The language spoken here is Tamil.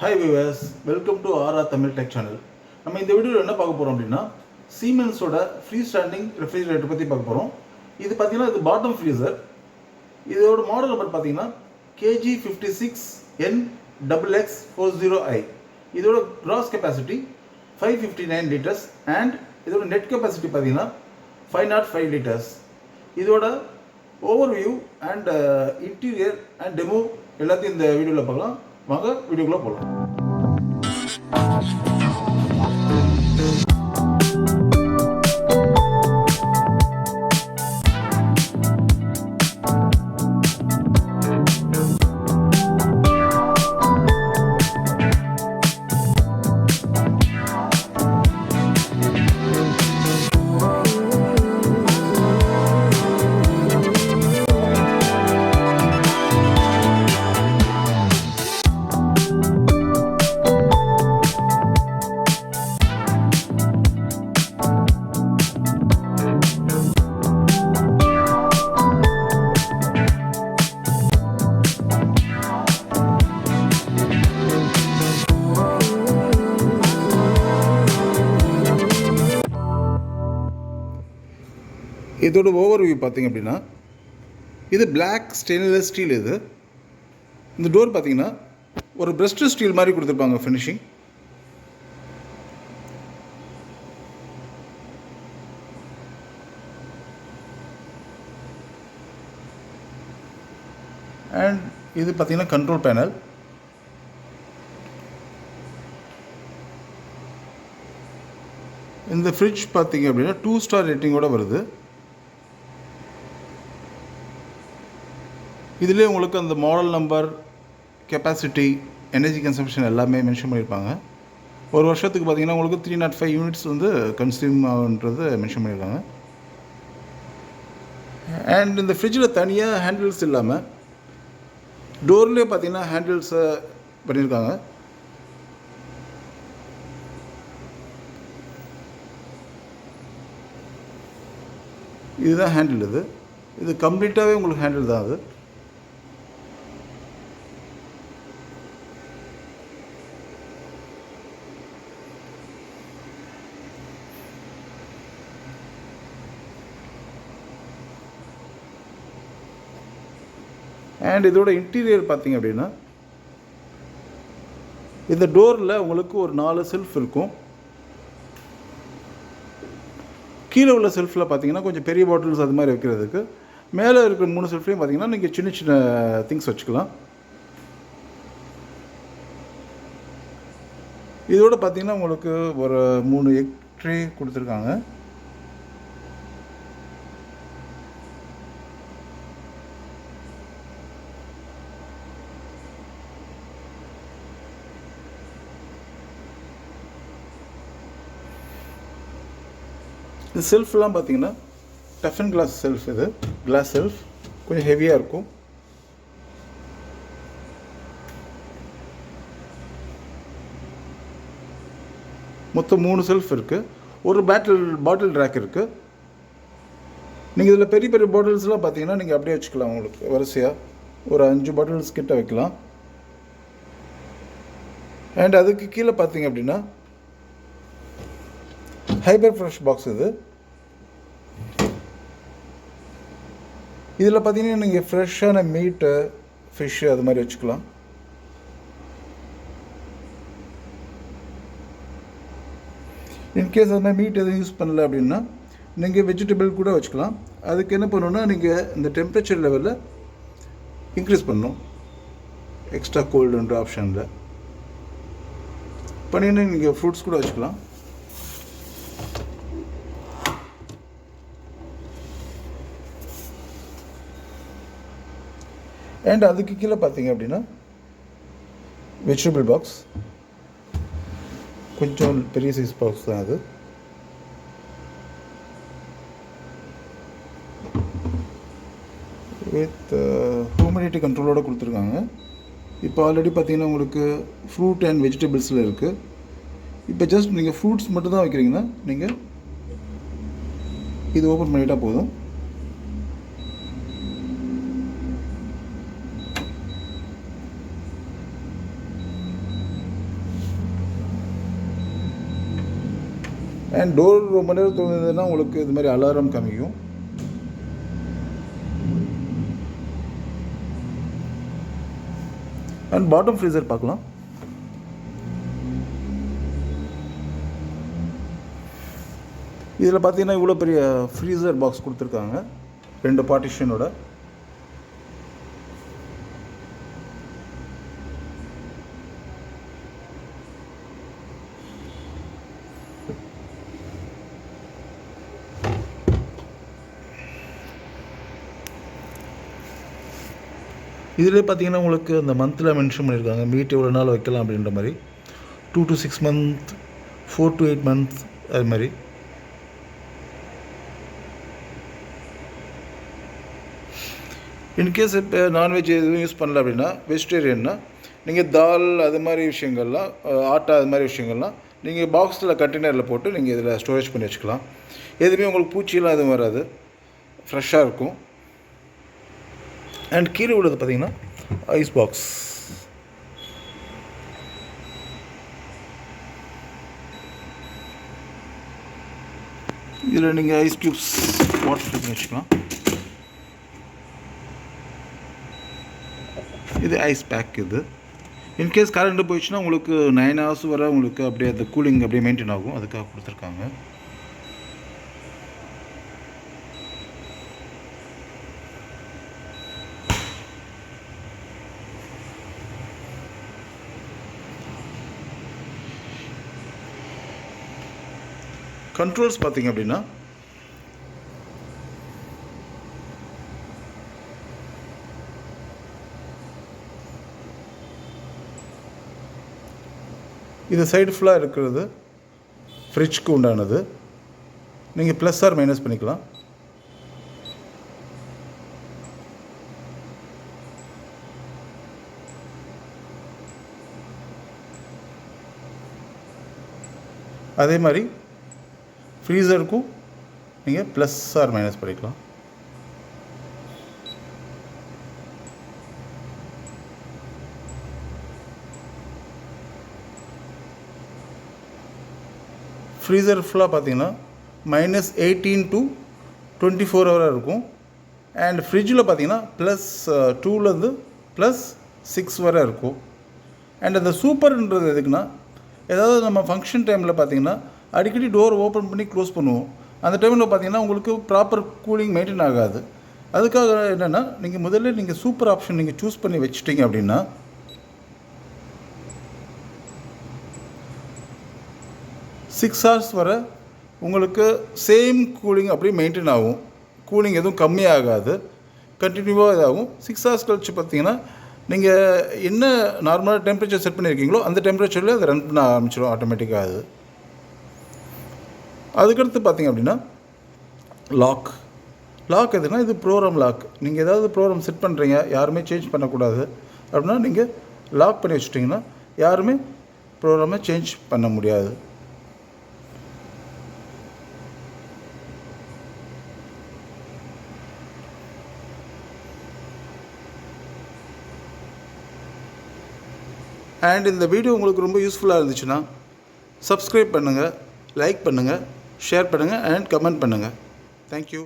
Hi viewers, welcome to RR Tamil Tech channel. நம்ம இந்த வீடியோல என்ன பார்க்க போறோம் அப்படினா Siemens ஓட ஃப்ரீ ஸ்டாண்டிங் ரெஃப்ரிஜரேட்டர் பத்தி பார்க்க போறோம். இது பாத்தீங்கன்னா இது பாட்டம் ஃப்ரீசர். இதோட மாடல் நம்பர் பாத்தீங்கன்னா KG56NXX40I. இதோட gross capacity 559 liters and இதோட net capacity பாத்தீங்கன்னா 505 liters. இதோட overview and interior and demo எல்லாத்தையும் இந்த வீடியோல பார்க்கலாம். வாங்க வீடியோக்குள்ள போலாம். இதோட ஓவர்வியூ பார்த்தீங்க அப்படின்னா இது பிளாக் ஸ்டெயின்லெஸ் ஸ்டீல். இது இந்த டோர் பார்த்தீங்கன்னா ஒரு பிரஸ்ட் ஸ்டீல் மாதிரி கொடுத்துருப்பாங்க ஃபினிஷிங். அண்ட் இது பார்த்தீங்கன்னா கண்ட்ரோல் பேனல். இந்த ஃப்ரிட்ஜ் பார்த்தீங்க அப்படின்னா 2 ஸ்டார் ரேட்டிங்கோட வருது. இதிலே உங்களுக்கு அந்த model number, capacity, energy consumption எல்லாமே மென்ஷன் பண்ணியிருப்பாங்க. ஒரு வருஷத்துக்கு பார்த்தீங்கன்னா உங்களுக்கு 305 யூனிட்ஸ் வந்து கன்சியூம் ஆகுன்றது மென்ஷன் பண்ணியிருக்காங்க. அண்ட் இந்த ஃப்ரிட்ஜில் தனியாக ஹேண்டில்ஸ் இல்லாமல் டோர்லேயே பார்த்தீங்கன்னா ஹேண்டில்ஸை பண்ணியிருக்காங்க. இதுதான் ஹேண்டில். இது கம்ப்ளீட்டாகவே உங்களுக்கு ஹேண்டில் தான். அது அண்ட் இதோட இன்டீரியர் பார்த்தீங்க அப்படின்னா இந்த டோரில் உங்களுக்கு ஒரு 4 செல்ஃப் இருக்கும். கீழே உள்ள செல்ஃபில் பார்த்தீங்கன்னா கொஞ்சம் பெரிய பாட்டில்ஸ் அது மாதிரி வைக்கிறதுக்கு, மேலே இருக்கிற 3 செல்ஃப்லையும் பார்த்தீங்கன்னா நீங்கள் சின்ன சின்ன திங்ஸ் வச்சுக்கலாம். இதோட பார்த்தீங்கன்னா உங்களுக்கு ஒரு 3 எக் ட்ரே கொடுத்துருக்காங்க. இந்த செல்ஃப்லாம் பார்த்தீங்கன்னா டஃப் அண்ட் கிளாஸ் செல்ஃப். இது கிளாஸ் செல்ஃப் கொஞ்சம் ஹெவியாக இருக்கும். மொத்தம் 3 செல்ஃப் இருக்குது. ஒரு பாட்டில் ரேக் இருக்குது. நீங்கள் இதில் பெரிய பெரிய பாட்டில்ஸ்லாம் பார்த்தீங்கன்னா நீங்கள் அப்படியே வச்சுக்கலாம். உங்களுக்கு வரிசையாக ஒரு 5 பாட்டில்ஸ் கிட்ட வைக்கலாம். அண்ட் அதுக்கு கீழே பார்த்தீங்க அப்படின்னா ஹைபர் ஃப்ரெஷ் பாக்ஸ். இதில் பார்த்தீங்கன்னா நீங்கள் ஃப்ரெஷ்ஷான மீட்டு, ஃபிஷ்ஷு அது மாதிரி வச்சுக்கலாம். இன்கேஸ் அது மாதிரி மீட் எதுவும் யூஸ் பண்ணல அப்படின்னா நீங்கள் வெஜிடபிள் கூட வச்சுக்கலாம். அதுக்கு என்ன பண்ணணுன்னா நீங்கள் இந்த டெம்பரேச்சர் லெவலில் இன்க்ரீஸ் பண்ணணும். எக்ஸ்ட்ரா கோல்டுன்ற ஆப்ஷனில் பண்ணிங்கன்னா நீங்கள் ஃப்ரூட்ஸ் கூட வச்சுக்கலாம். அண்ட் அதுக்கு கீழே பார்த்தீங்க அப்படின்னா வெஜிடபிள் பாக்ஸ், கொஞ்சம் பெரிய சைஸ் பாக்ஸ் தான் அது. வித் ஹியூமிடிட்டி கண்ட்ரோலோடு கொடுத்துருக்காங்க. இப்போ ஆல்ரெடி பார்த்தீங்கன்னா உங்களுக்கு ஃப்ரூட் அண்ட் வெஜிடபிள்ஸில் இருக்குது. இப்போ ஜஸ்ட் நீங்கள் ஃப்ரூட்ஸ் மட்டும் தான் வைக்கிறீங்கன்னா நீங்கள் இது ஓப்பன் பண்ணிட்டால் போதும். அண்ட் டோர் ரொம்ப நேரம் திறந்ததுன்னா உங்களுக்கு இது மாதிரி அலாரம் காமிக்கும். அண்ட் பாட்டம் ஃப்ரீசர் பார்க்கலாம். இதில் பார்த்தீங்கன்னா இவ்வளோ பெரிய ஃப்ரீசர் பாக்ஸ் கொடுத்துருக்காங்க 2 பார்ட்டிஷனோட. இதில் பார்த்தீங்கன்னா உங்களுக்கு அந்த மந்தில் மென்ஷன் பண்ணியிருக்காங்க மீட் எவ்வளோ நாள் வைக்கலாம் அப்படின்ற மாதிரி. 2 to 6 months, 4 to 8 months அது மாதிரி. இன்கேஸ் இப்போ நான்வெஜ் எதுவும் யூஸ் பண்ணல அப்படின்னா, வெஜிடேரியன்னா நீங்கள் தால் அது மாதிரி விஷயங்கள்லாம், ஆட்டா அது மாதிரி விஷயங்கள்லாம் நீங்கள் பாக்ஸில் கண்டெய்னரில் போட்டு நீங்கள் இதில் ஸ்டோரேஜ் பண்ணி வச்சுக்கலாம். எதுவுமே உங்களுக்கு பூச்சியெல்லாம் எதுவும் வராது, ஃப்ரெஷ்ஷாக இருக்கும். அண்ட் கீழே உள்ளது பார்த்தீங்கன்னா ஐஸ் பாக்ஸ். இதில் நீங்கள் ஐஸ் க்யூப்ஸ் வாட்டர் பண்ணி வச்சுக்கலாம். இது ஐஸ் பேக். இது இன்கேஸ் கரண்ட்டு போயிடுச்சுன்னா உங்களுக்கு 9 hours வரை உங்களுக்கு அப்படியே அந்த கூலிங் அப்படியே மெயின்டைன் ஆகும், அதுக்காக கொடுத்துருக்காங்க. கண்ட்ரோல்ஸ் பார்த்தீங்க அப்படின்னா இது சைடு ஃபுல்லாக இருக்கிறது ஃப்ரிட்ஜ்க்கு உண்டானது. நீங்கள் ப்ளஸ் ஆர் மைனஸ் பண்ணிக்கலாம். அதே மாதிரி ஃப்ரீசருக்கும் நீங்கள் ப்ளஸ் ஆர் மைனஸ் பண்ணிக்கலாம். ஃப்ரீசர் ஃபுல்லாக பார்த்தீங்கன்னா -18 to 24 hour இருக்கும். அண்ட் ஃப்ரிட்ஜில் பார்த்தீங்கன்னா +2லேருந்து +6 வரை இருக்கும். அண்ட் அந்த சூப்பர்ன்றது எதுக்குன்னா, ஏதாவது நம்ம ஃபங்க்ஷன் டைமில் பார்த்தீங்கன்னா அடிக்கடி டோர் ஓப்பன் பண்ணி க்ளோஸ் பண்ணுவோம். அந்த டைமில் பார்த்தீங்கன்னா உங்களுக்கு ப்ராப்பர் கூலிங் மெயின்டைன் ஆகாது. அதுக்காக என்னென்னா, நீங்கள் முதல்ல நீங்கள் சூப்பர் ஆப்ஷன் நீங்கள் சூஸ் பண்ணி வச்சுட்டிங்க அப்படின்னா 6 hours வரை உங்களுக்கு சேம் கூலிங் அப்படியே மெயின்டைன் ஆகும். கூலிங் எதுவும் கம்மியாகாது, கண்டினியூவாக இதாகும். 6 hours கழிச்சு பார்த்தீங்கன்னா நீங்கள் என்ன நார்மலாக டெம்பரேச்சர் செட் பண்ணியிருக்கீங்களோ அந்த டெம்பரேச்சரில் அதை ரன் பண்ண ஆரம்பிச்சிடும் ஆட்டோமேட்டிக்காக. அதுக்கடுத்து பார்த்தீங்க அப்படின்னா லாக் எதுனா, இது ப்ரோக்ராம் லாக். நீங்கள் ஏதாவது ப்ரோக்ராம் செட் பண்ணுறீங்க, யாருமே சேஞ்ச் பண்ணக்கூடாது அப்படின்னா நீங்கள் லாக் பண்ணி வச்சுட்டிங்கன்னா யாருமே ப்ரோக்ராமை சேஞ்ச் பண்ண முடியாது. அண்ட் இந்த வீடியோ உங்களுக்கு ரொம்ப யூஸ்ஃபுல்லாக இருந்துச்சுன்னா சப்ஸ்கிரைப் பண்ணுங்கள், லைக் பண்ணுங்கள், ஷேர் பண்ணுங்கள் அண்ட் கமெண்ட் பண்ணுங்கள். தேங்க்யூ.